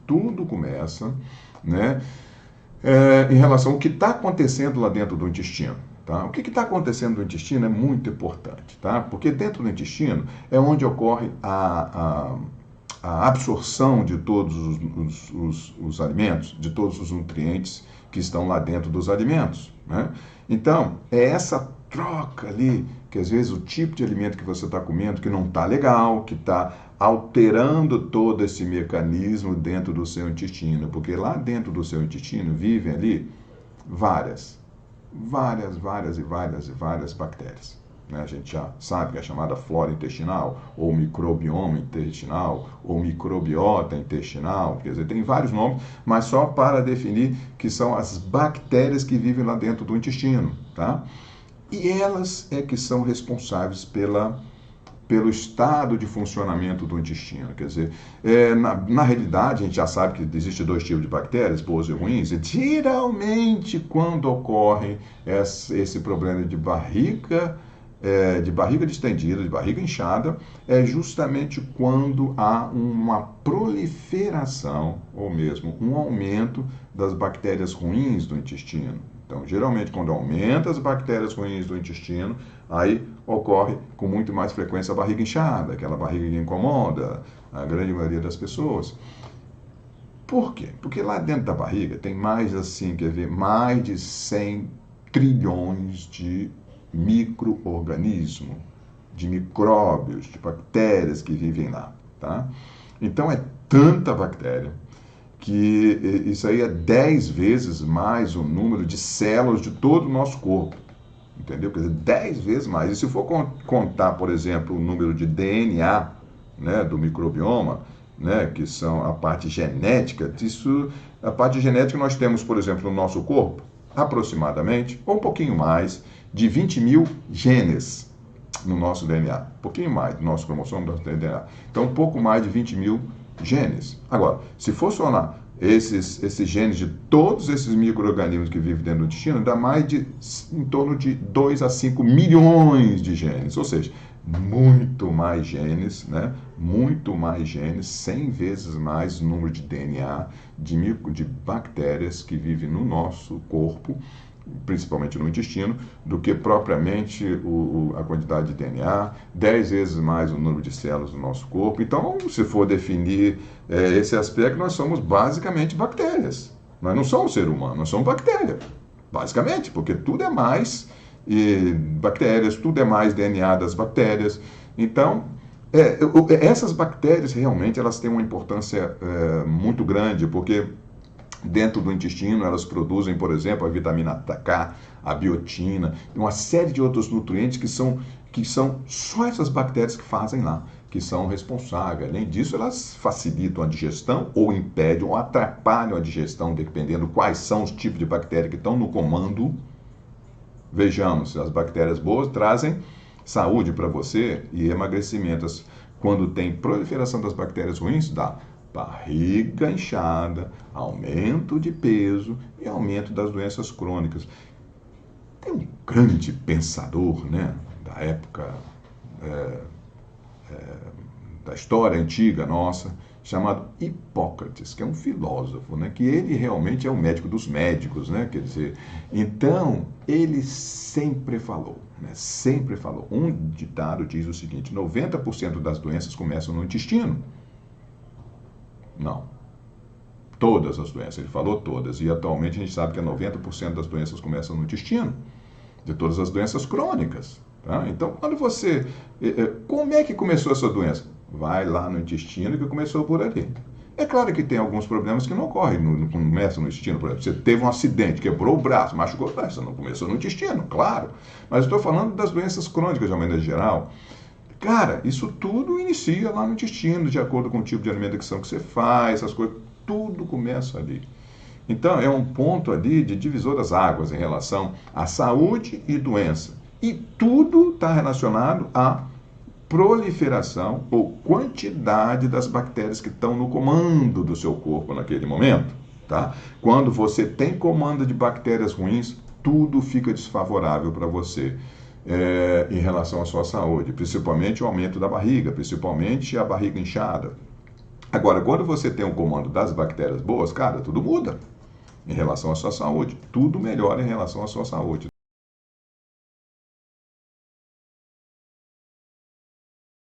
tudo começa, né, em relação ao que está acontecendo lá dentro do intestino. Tá? O que está acontecendo no intestino é muito importante, tá? Porque dentro do intestino é onde ocorre a absorção de todos os alimentos, de todos os nutrientes que estão lá dentro dos alimentos, né? Então, é essa troca ali, que às vezes o tipo de alimento que você está comendo que não está legal, que está alterando todo esse mecanismo dentro do seu intestino, porque lá dentro do seu intestino vivem ali várias bactérias. Né? A gente já sabe que é chamada flora intestinal, ou microbioma intestinal, ou microbiota intestinal, quer dizer, tem vários nomes, mas só para definir que são as bactérias que vivem lá dentro do intestino, tá? E elas é que são responsáveis pelo estado de funcionamento do intestino. Quer dizer, na realidade, a gente já sabe que existe dois tipos de bactérias, boas e ruins, e geralmente quando ocorre esse problema de barriga distendida, de barriga inchada, é justamente quando há uma proliferação, ou mesmo um aumento das bactérias ruins do intestino. Então, geralmente, quando aumenta as bactérias ruins do intestino, aí ocorre com muito mais frequência a barriga inchada, aquela barriga que incomoda a grande maioria das pessoas. Por quê? Porque lá dentro da barriga tem mais mais de 100 trilhões de micro-organismos, de micróbios, de bactérias que vivem lá, tá? Então, é tanta bactéria que isso aí é 10 vezes mais o número de células de todo o nosso corpo, entendeu? Quer dizer, 10 vezes mais. E se for contar, por exemplo, o número de DNA, né, do microbioma, né, que são a parte genética, a parte genética nós temos, por exemplo, no nosso corpo, aproximadamente, ou um pouquinho mais, de 20 mil genes no nosso DNA. Um pouquinho mais do nosso cromossomo, do nosso DNA. Então, um pouco mais de 20 mil genes. Agora, se for somar esses genes de todos esses micro-organismos que vivem dentro do intestino, dá em torno de 2 a 5 milhões de genes. Ou seja, muito mais genes, né? Muito mais genes, 100 vezes mais o número de DNA, de bactérias que vivem no nosso corpo, principalmente no intestino, do que propriamente a quantidade de DNA, 10 vezes mais o número de células do nosso corpo. Então, se for definir esse aspecto, nós somos basicamente bactérias. Nós não somos ser humano, nós somos bactéria, basicamente, porque tudo é mais bactérias, tudo é mais DNA das bactérias. Então, essas bactérias realmente elas têm uma importância muito grande, porque dentro do intestino, elas produzem, por exemplo, a vitamina K, a biotina, e uma série de outros nutrientes que são só essas bactérias que fazem lá, que são responsáveis. Além disso, elas facilitam a digestão, ou impedem, ou atrapalham a digestão, dependendo quais são os tipos de bactérias que estão no comando. Vejamos, as bactérias boas trazem saúde para você e emagrecimento. Quando tem proliferação das bactérias ruins, dá barriga inchada, aumento de peso e aumento das doenças crônicas. Tem um grande pensador, né, da época, da história antiga nossa, chamado Hipócrates, que é um filósofo, né, que ele realmente é o médico dos médicos, né, quer dizer, então ele sempre falou, um ditado diz o seguinte: 90% das doenças começam no intestino. Não. Todas as doenças, ele falou todas. E atualmente a gente sabe que 90% das doenças começam no intestino, de todas as doenças crônicas. Tá? Então, quando você... Como é que começou essa doença? Vai lá no intestino que começou por ali. É claro que tem alguns problemas que não ocorrem, não começam no intestino. Por exemplo, você teve um acidente, quebrou o braço, machucou o braço, não começou no intestino, claro. Mas eu estou falando das doenças crônicas de uma maneira geral. Cara, isso tudo inicia lá no intestino, de acordo com o tipo de alimentação que você faz, essas coisas, tudo começa ali. Então, é um ponto ali de divisor das águas em relação à saúde e doença. E tudo está relacionado à proliferação ou quantidade das bactérias que estão no comando do seu corpo naquele momento. Tá? Quando você tem comando de bactérias ruins, tudo fica desfavorável para você. Em relação à sua saúde, principalmente o aumento da barriga, principalmente a barriga inchada, Agora, quando você tem um comando das bactérias boas, cara, tudo muda em relação à sua saúde. Tudo melhora em relação à sua saúde.